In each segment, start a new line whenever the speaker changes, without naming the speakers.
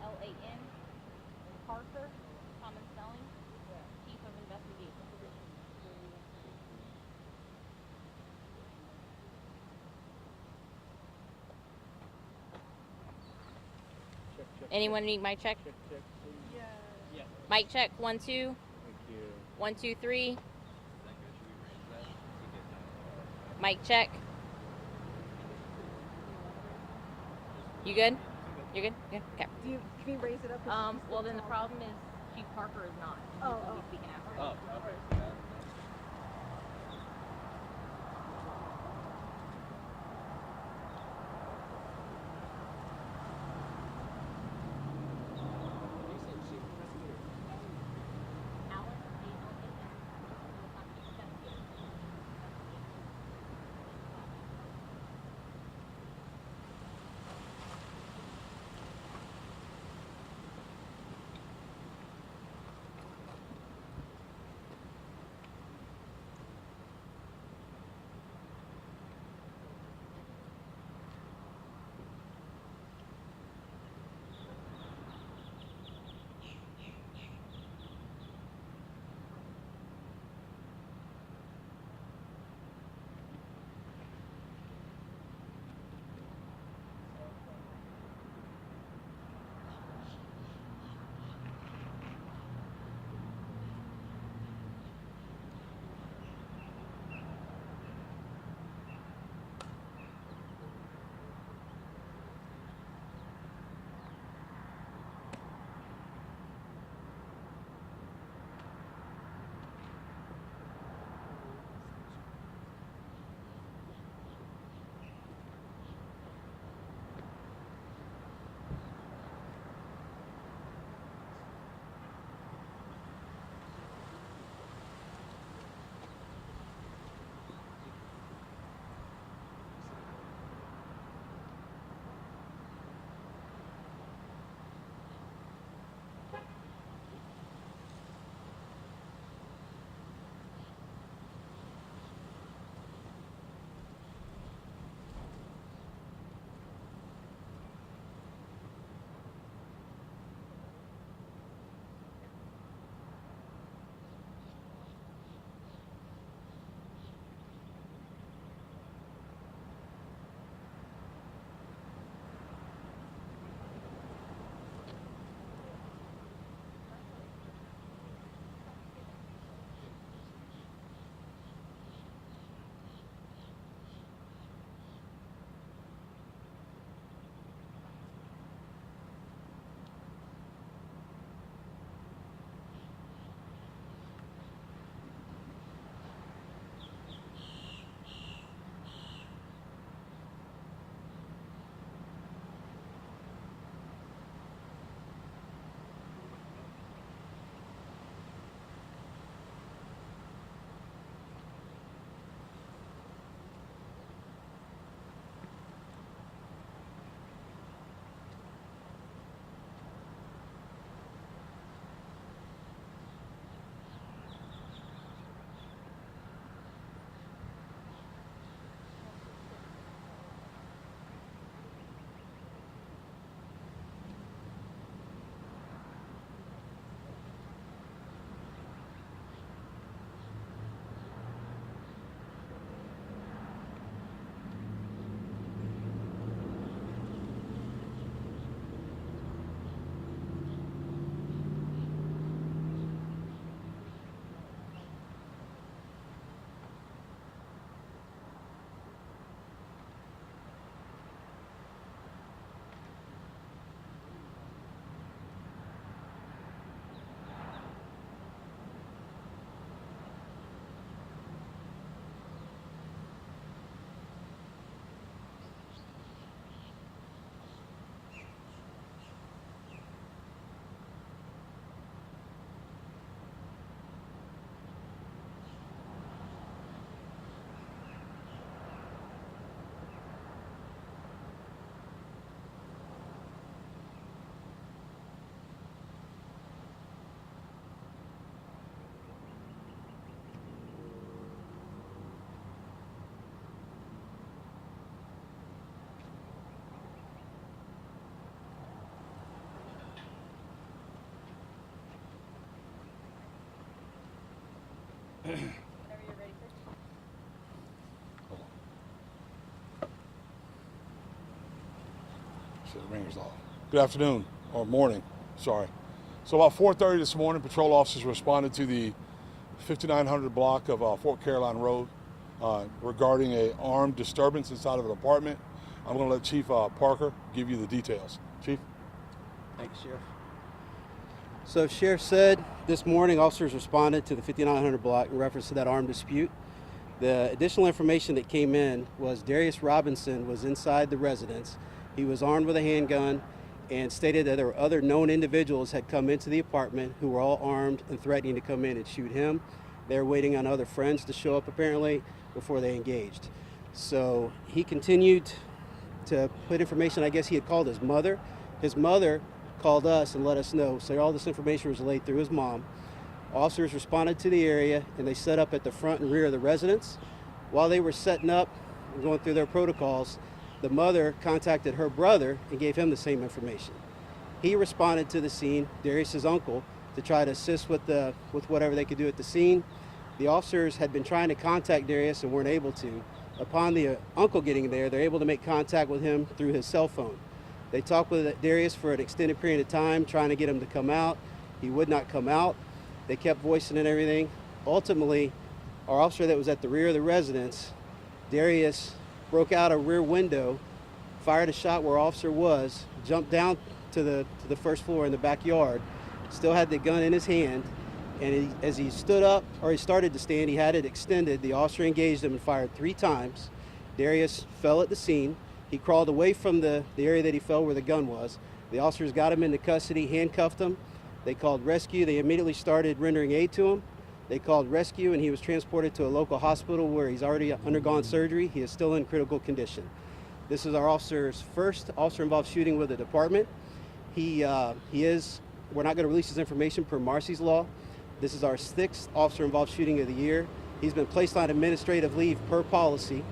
Alan, Parker, common spelling, Chief of Investigation. Anyone need mic check?
Check, check, please.
Yeah.
Mic check, 1, 2,
Thank you.
1, 2, 3. Mic check. You good? You're good? Yeah. Okay.
Can you raise it up?
Well, then the problem is Chief Parker is not.
Oh,
He'll be
oh.
speaking after.
Oh, okay.
Whenever you're ready, sir.
Hold on. So the ringer's off. Good afternoon, or morning, sorry. So about 4:30 this morning, patrol officers responded to the 5900 block of Fort Caroline Road regarding an armed disturbance inside of an apartment. I'm going to let Chief Parker give you the details. Chief?
Thank you, Sheriff. So Sheriff said this morning officers responded to the 5900 block in reference to that armed dispute. The additional information that came in was Darius Robinson was inside the residence. He was armed with a handgun and stated that there were other known individuals had come into the apartment who were all armed and threatening to come in and shoot him. They were waiting on other friends to show up apparently before they engaged. So he continued to put information. I guess he had called his mother. His mother called us and let us know. So all this information was relayed through his mom. Officers responded to the area and they set up at the front and rear of the residence. While they were setting up and going through their protocols, the mother contacted her brother and gave him the same information. He responded to the scene, Darius's uncle, to try to assist with whatever they could do at the scene. The officers had been trying to contact Darius and weren't able to. Upon the uncle getting there, they're able to make contact with him through his cell phone. They talked with Darius for an extended period of time, trying to get him to come out. He would not come out. They kept voicing and everything. Ultimately, our officer that was at the rear of the residence, Darius, broke out a rear window, fired a shot where our officer was, jumped down to the first floor in the backyard, still had the gun in his hand, and as he stood up, or he started to stand, he had it extended. The officer engaged him and fired 3 times. Darius fell at the scene. He crawled away from the area that he fell where the gun was. The officers got him into custody, handcuffed him. They called rescue. They immediately started rendering aid to him. They called rescue and he was transported to a local hospital where he's already undergone surgery. He is still in critical condition. This is our officer's first officer-involved shooting with the department. We're not going to release his information per Marcy's law. This is our 6th officer-involved shooting of the year. He's been placed on administrative leave per policy.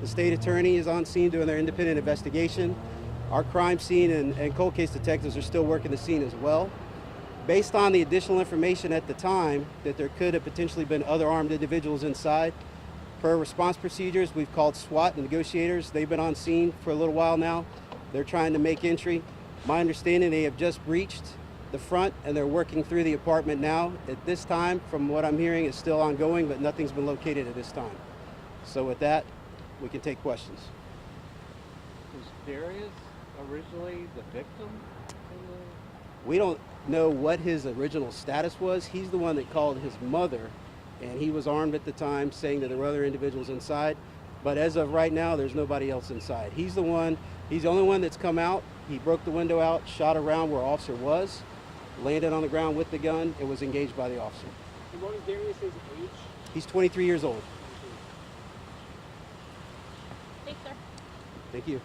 The state attorney is on scene doing their independent investigation. Our crime scene and cold case detectives are still working the scene as well. Based on the additional information at the time that there could have potentially been other armed individuals inside, per response procedures, we've called SWAT and negotiators. They've been on scene for a little while now. They're trying to make entry. My understanding, they have just breached the front and they're working through the apartment now. At this time, from what I'm hearing, it's still ongoing, but nothing's been located at this time. So with that, we can take questions.
Was Darius originally the victim?
We don't know what his original status was. He's the one that called his mother, and he was armed at the time, saying that there were other individuals inside. But as of right now, there's nobody else inside. He's the only one that's come out. He broke the window out, shot around where officer was, landed on the ground with the gun, and was engaged by the officer.
And what is Darius's age?
He's 23 years old.
Thanks, sir.
Thank you.